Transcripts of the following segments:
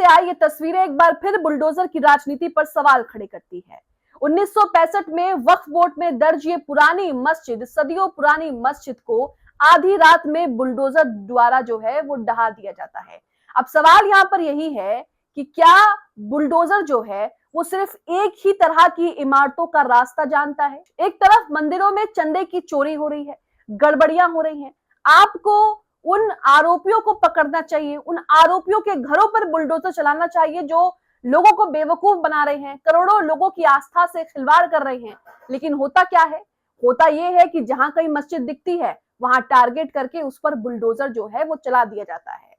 आई ये तस्वीरें एक बार फिर बुलडोजर की राजनीति पर सवाल खड़े करती है। 1965 में वक्फ बोर्ड में दर्ज ये पुरानी मस्जिद, सदियों पुरानी मस्जिद को आधी रात में बुलडोजर द्वारा जो है वो ढहा दिया जाता है। अब सवाल यहाँ पर यही है कि क्या बुलडोजर जो है वो सिर्फ एक ही तरह की इमारतों का रास्ता जानता है? एक तरफ मंदिरों में चंदे की चोरी हो रही है, गड़बड़ियां हो रही हैं, आपको उन आरोपियों को पकड़ना चाहिए, उन आरोपियों के घरों पर बुलडोजर चलाना चाहिए जो लोगों को बेवकूफ बना रहे हैं, करोड़ों लोगों की आस्था से खिलवाड़ कर रहे हैं। लेकिन होता क्या है? होता यह है कि जहां कहीं मस्जिद दिखती है वहां टारगेट करके उस पर बुलडोजर जो है वो चला दिया जाता है।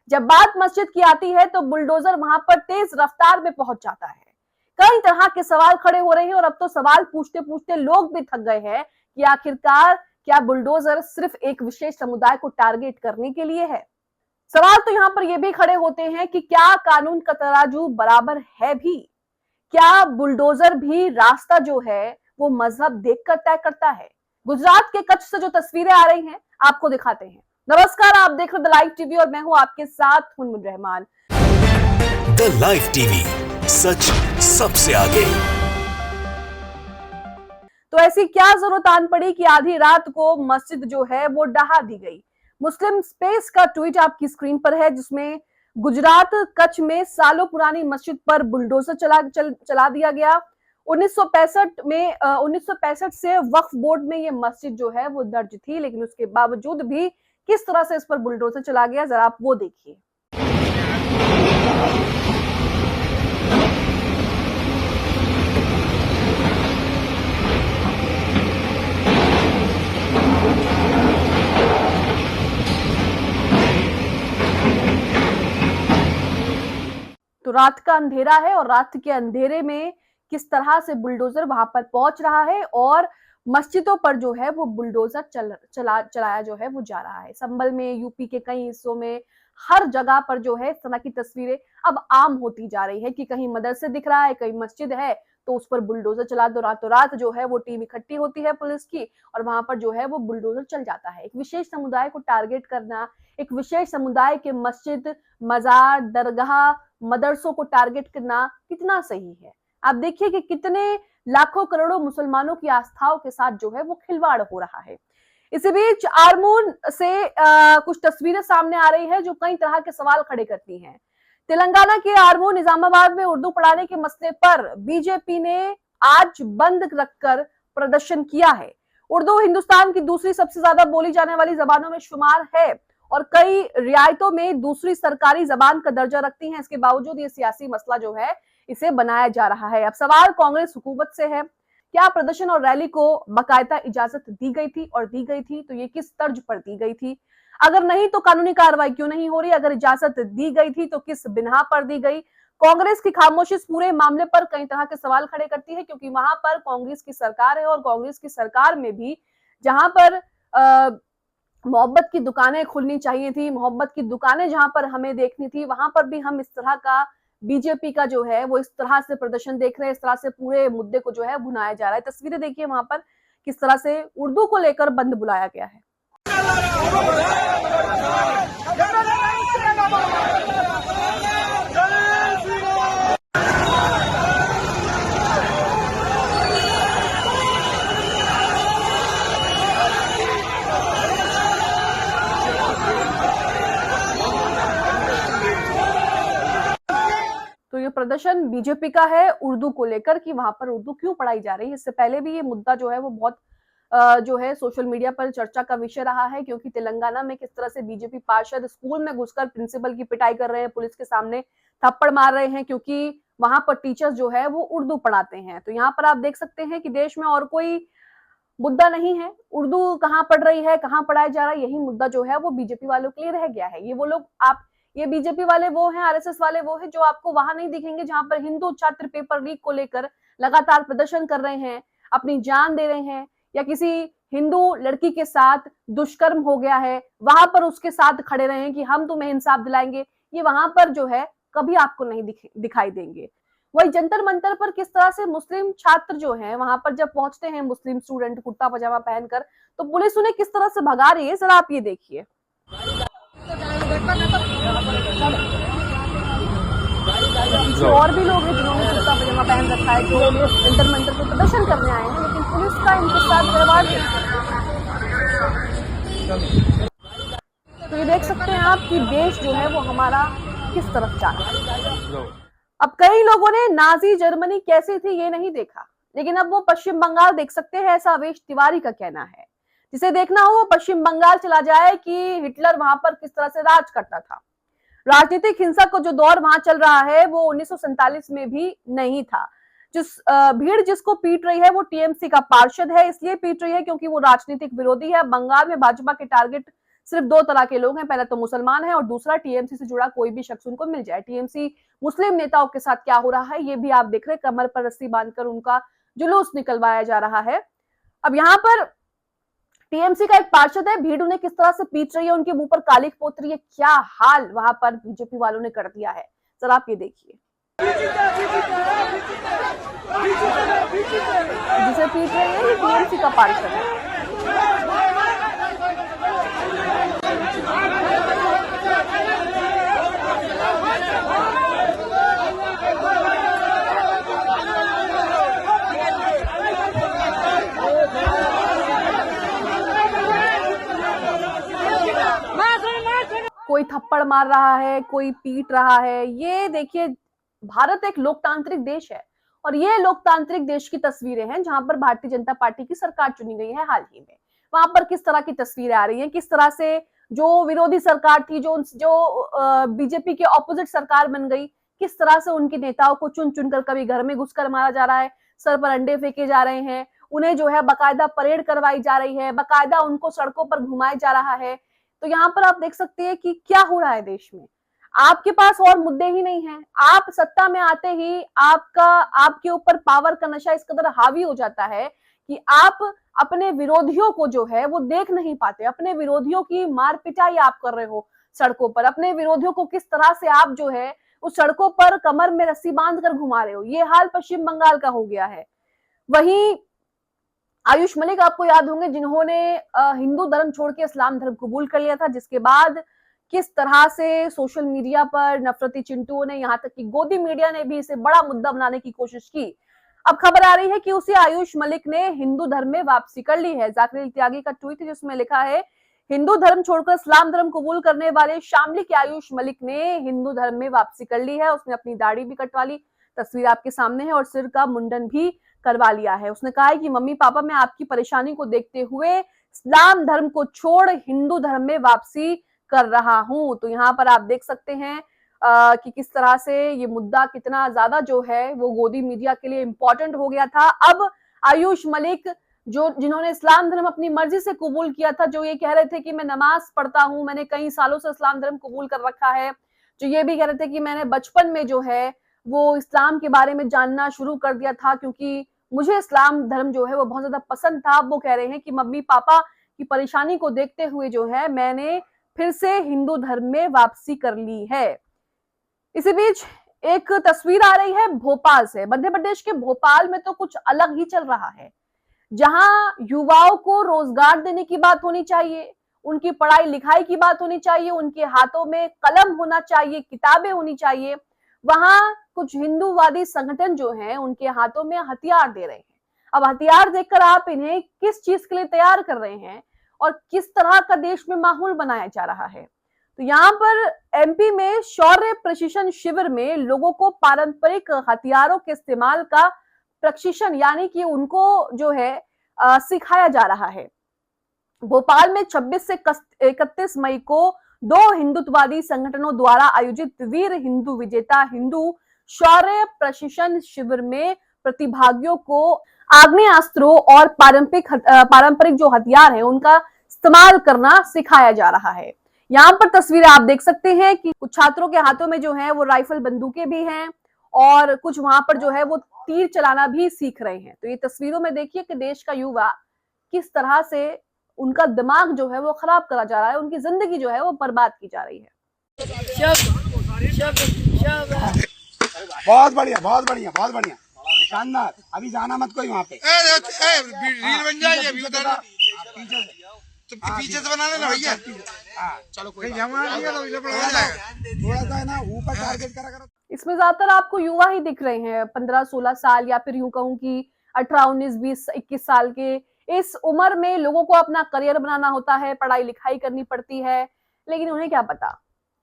जब बात मस्जिद की आती है तो बुलडोजर वहां पर तेज रफ्तार में पहुंच जाता है। कई तरह के सवाल खड़े हो रहे हैं और अब तो सवाल पूछते पूछते लोग भी थक गए हैं कि आखिरकार क्या बुलडोजर सिर्फ एक विशेष समुदाय को टारगेट करने के लिए है? सवाल तो यहाँ पर यह भी खड़े होते हैं कि क्या कानून का तराजू बराबर है भी? क्या बुलडोजर भी रास्ता जो है वो मजहब देखकर तय करता है? गुजरात के कच्छ से जो तस्वीरें आ रही हैं आपको दिखाते हैं। नमस्कार, आप देख रहे द लाइव टीवी और मैं हूं आपके साथ Munmun Rahman. The live TV, सच सबसे आगे। तो ऐसी क्या जरूरत आन पड़ी कि आधी रात को मस्जिद जो है वो ढहा दी गई? मुस्लिम स्पेस का ट्वीट आपकी स्क्रीन पर है जिसमें गुजरात कच्छ में सालों पुरानी मस्जिद पर बुलडोजर चला दिया गया। 1965 से वक्फ बोर्ड में ये मस्जिद जो है वो दर्ज थी, लेकिन उसके बावजूद भी किस तरह से इस पर बुलडोजर चला गया, जरा आप वो देखिए। तो रात का अंधेरा है और रात के अंधेरे में किस तरह से बुलडोजर वहां पर पहुंच रहा है और मस्जिदों पर जो है वो बुलडोजर चलाया जो है वो जा रहा है। संभल में, यूपी के कई हिस्सों में, हर जगह पर जो है इस तरह की तस्वीरें अब आम होती जा रही है कि कहीं मदरसे दिख रहा है, कहीं मस्जिद है तो उस पर बुलडोजर चला दो। रातों रात जो है वो टीम इकट्ठी होती है पुलिस की और वहां पर जो है वो बुलडोजर चल जाता है। एक विशेष समुदाय को टारगेट करना, एक विशेष समुदाय के मस्जिद, मजार, दरगाह, मदरसों को टारगेट करना कितना सही है? आप देखिए कि कितने लाखों करोड़ों मुसलमानों की आस्थाओं के साथ जो है वो खिलवाड़ हो रहा है। इसी बीच आरमूर से कुछ तस्वीरें सामने आ रही है जो कई तरह के सवाल खड़े करती हैं। तेलंगाना के आरमूर निजामाबाद में उर्दू पढ़ाने के मसले पर बीजेपी ने आज बंद रखकर प्रदर्शन किया है। उर्दू हिंदुस्तान की दूसरी सबसे ज्यादा बोली जाने वाली जबानों में शुमार है और कई रियायतों में दूसरी सरकारी जबान का दर्जा रखती हैं। इसके बावजूद ये सियासी मसला जो है इसे बनाया जा रहा है। अब सवाल कांग्रेस हुकूमत से है, क्या प्रदर्शन और रैली को बाकायदा इजाजत दी गई थी और दी गई थी तो ये किस तर्ज पर दी गई थी? अगर नहीं तो कानूनी कार्रवाई क्यों नहीं हो रही? अगर इजाजत दी गई थी तो किस बिना पर दी गई? कांग्रेस की खामोशी इस पूरे मामले पर कई तरह के सवाल खड़े करती है क्योंकि वहां पर कांग्रेस की सरकार है और कांग्रेस की सरकार में भी जहां पर मोहब्बत की दुकानें खुलनी चाहिए थी, मोहब्बत की दुकानें जहां पर हमें देखनी थी, वहां पर भी हम इस तरह का बीजेपी का जो है वो इस तरह से प्रदर्शन देख रहे हैं, इस तरह से पूरे मुद्दे को जो है भुनाया जा रहा है। तस्वीरें देखिए वहां पर किस तरह से उर्दू को लेकर बंद बुलाया गया है। तो ये प्रदर्शन बीजेपी का है उर्दू को लेकर कि वहां पर उर्दू क्यों पढ़ाई जा रही है। इससे पहले भी ये मुद्दा जो है वो बहुत जो है सोशल मीडिया पर चर्चा का विषय रहा है क्योंकि तेलंगाना में किस तरह से बीजेपी पार्षद स्कूल में घुसकर प्रिंसिपल की पिटाई कर रहे हैं, पुलिस के सामने थप्पड़ मार रहे हैं क्योंकि वहां पर टीचर्स जो है वो उर्दू पढ़ाते हैं। तो यहाँ पर आप देख सकते हैं कि देश में और कोई मुद्दा नहीं है, उर्दू कहाँ पढ़ रही है, कहाँ पढ़ाया जा रहा है, यही मुद्दा जो है वो बीजेपी वालों के लिए रह गया है। ये वो लोग ये बीजेपी वाले वो हैं, आरएसएस वाले वो हैं जो आपको वहां नहीं दिखेंगे जहां पर हिंदू छात्र पेपर लीक को लेकर लगातार प्रदर्शन कर रहे हैं, अपनी जान दे रहे हैं, या किसी हिंदू लड़की के साथ दुष्कर्म हो गया है वहां पर उसके साथ खड़े रहे हैं कि हम तुम्हें इंसाफ दिलाएंगे। ये वहां पर जो है कभी आपको नहीं दिखाई देंगे। वही जंतर मंतर पर किस तरह से मुस्लिम छात्र जो हैं वहां पर जब पहुंचते हैं, मुस्लिम स्टूडेंट कुर्ता पजामा पहनकर, तो पुलिस उन्हें किस तरह से भगा रही है, जरा आप ये देखिए। पीछे और भी लोग हैं जिन्होंने कुर्ता पजामा पहन रखा है, जो जंतर मंतर पे प्रदर्शन करने आए हैं, लेकिन पुलिस का इनके साथ व्यवहार देखिए। तो ये देख सकते हैं आप कि देश जो है वो हमारा किस तरफ जा रहा है। अब कई लोगों ने नाजी जर्मनी कैसी थी ये नहीं देखा, लेकिन अब वो पश्चिम बंगाल देख सकते हैं, ऐसा अवेश तिवारी का कहना है। जिसे देखना हो वो पश्चिम बंगाल चला जाए कि हिटलर वहां पर किस तरह से राज करता था। राजनीतिक हिंसा को जो दौर वहां चल रहा है वो 1947 में भी नहीं था। भीड़ जिसको पीट रही है वो टीएमसी का पार्षद है, इसलिए पीट रही है क्योंकि वो राजनीतिक विरोधी है। बंगाल में भाजपा के टारगेट सिर्फ दो तरह के लोग हैं, पहला तो मुसलमान है और दूसरा टीएमसी से जुड़ा कोई भी शख्स उनको मिल जाए। टीएमसी मुस्लिम नेताओं के साथ क्या हो रहा है ये भी आप देख रहे हैं, कमर पर रस्सी बांधकर उनका जुलूस निकलवाया जा रहा है। अब यहाँ पर टीएमसी का एक पार्षद है, भीड़ उन्हें किस तरह से पीट रही है, उनके मुंह पर कालिख पोत रही है, क्या हाल वहां पर बीजेपी वालों ने कर दिया है, जरा आप ये देखिए। जिसे पीट रहे हैं ये टीएमसी का पार्षद है। कोई थप्पड़ मार रहा है, कोई पीट रहा है। ये देखिए, भारत एक लोकतांत्रिक देश है और ये लोकतांत्रिक देश की तस्वीरें हैं जहां पर भारतीय जनता पार्टी की सरकार चुनी गई है हाल ही में। वहां पर किस तरह की तस्वीरें आ रही हैं, किस तरह से जो विरोधी सरकार थी, जो बीजेपी के ऑपोजिट सरकार बन गई, किस तरह से उनके नेताओं को चुन चुनकर कभी घर में घुसकर मारा जा रहा है, सर पर अंडे फेंके जा रहे हैं, उन्हें जो है बाकायदा परेड करवाई जा रही है, बाकायदा उनको सड़कों पर घुमाया जा रहा है। तो यहाँ पर आप देख सकते हैं कि क्या हो रहा है देश में। आपके पास और मुद्दे ही नहीं हैं, आप सत्ता में आते ही आपके ऊपर पावर का नशा इस कदर हावी हो जाता है कि आप अपने विरोधियों को जो है वो देख नहीं पाते। अपने विरोधियों की मार पिटाई आप कर रहे हो सड़कों पर, अपने विरोधियों को किस तरह से आप जो है उस सड़कों पर कमर में रस्सी बांध कर घुमा रहे हो, ये हाल पश्चिम बंगाल का हो गया है। वहीं आयुष मलिक आपको याद होंगे, जिन्होंने हिंदू धर्म छोड़ के इस्लाम धर्म कबूल कर लिया था, जिसके बाद किस तरह से सोशल मीडिया पर नफरती चिंटुओं ने, यहाँ तक कि गोदी मीडिया ने भी इसे बड़ा मुद्दा बनाने की कोशिश की। अब खबर आ रही है कि उसी आयुष मलिक ने हिंदू धर्म में वापसी कर ली है। जाकिर त्यागी का ट्वीट है जिसमें लिखा है, हिंदू धर्म छोड़कर इस्लाम धर्म कबूल करने वाले शामली के आयुष मलिक ने हिंदू धर्म में वापसी कर ली है। उसने अपनी दाढ़ी भी कटवा ली, तस्वीर आपके सामने है, और सिर का मुंडन भी करवा लिया है। उसने कहा है कि मम्मी पापा मैं आपकी परेशानी को देखते हुए इस्लाम धर्म को छोड़ हिंदू धर्म में वापसी कर रहा हूं। तो यहाँ पर आप देख सकते हैं कि किस तरह से ये मुद्दा कितना ज्यादा जो है वो गोदी मीडिया के लिए इंपॉर्टेंट हो गया था। अब आयुष मलिक जिन्होंने इस्लाम धर्म अपनी मर्जी से कबूल किया था, जो ये कह रहे थे कि मैं नमाज पढ़ता हूं, मैंने कई सालों से इस्लाम धर्म कबूल कर रखा है, जो ये भी कह रहे थे कि मैंने बचपन में जो है वो इस्लाम के बारे में जानना शुरू कर दिया था क्योंकि मुझे इस्लाम धर्म जो है वो बहुत ज्यादा पसंद था। वो कह रहे हैं कि मम्मी पापा की परेशानी को देखते हुए जो है मैंने फिर से हिंदू धर्म में वापसी कर ली है। इसी बीच एक तस्वीर आ रही है भोपाल से। मध्य प्रदेश के भोपाल में तो कुछ अलग ही चल रहा है, जहां युवाओं को रोजगार देने की बात होनी चाहिए, उनकी पढ़ाई लिखाई की बात होनी चाहिए, उनके हाथों में कलम होना चाहिए, किताबें होनी चाहिए। वहां कुछ हिंदूवादी संगठन जो हैं उनके हाथों में हथियार दे रहे हैं। अब हथियार देकर आप इन्हें किस चीज के लिए तैयार कर रहे हैं और किस तरह का देश में माहौल बनाया जा रहा है। तो यहाँ पर एमपी में शौर्य प्रशिक्षण शिविर में लोगों को पारंपरिक हथियारों के इस्तेमाल का प्रशिक्षण यानी कि उनको जो है सिखाया जा रहा है। भोपाल में 26 से 31 मई को 2 हिंदुत्ववादी संगठनों द्वारा आयोजित वीर हिंदू विजेता हिंदू शौर्य प्रशिक्षण शिविर में प्रतिभागियों को आग्नेयास्त्रों और पारंपरिक जो हथियार है उनका इस्तेमाल करना सिखाया जा रहा है। यहाँ पर तस्वीरें आप देख सकते हैं कि कुछ छात्रों के हाथों में जो है वो राइफल बंदूकें भी हैं और कुछ वहां पर जो है वो तीर चलाना भी सीख रहे हैं। तो ये तस्वीरों में देखिए कि देश का युवा किस तरह से उनका दिमाग जो है वो खराब करा जा रहा है, उनकी जिंदगी जो है वो बर्बाद की जा रही है। बहुत बढ़िया, बहुत बढ़िया, बहुत बढ़िया, शानदार। अभी जाना मत कोई वहाँ पे, रील बन जाएगी अभी उधर पीछे से बना लेना भैया। चलो कोई थोड़ा सा है ना ऊपर टारगेट करा करो। इसमें ज्यादातर आपको युवा ही दिख रहे हैं, 15-16 साल, या फिर यूं कहूं कि 18, 19, 20, 21 साल के। इस उम्र में लोगों को अपना करियर बनाना होता है, पढ़ाई लिखाई करनी पड़ती है, लेकिन उन्हें क्या पता,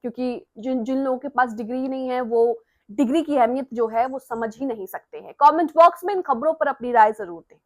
क्योंकि जिन जिन लोगों के पास डिग्री नहीं है वो डिग्री की अहमियत जो है वो समझ ही नहीं सकते हैं। कमेंट बॉक्स में इन खबरों पर अपनी राय जरूर दें।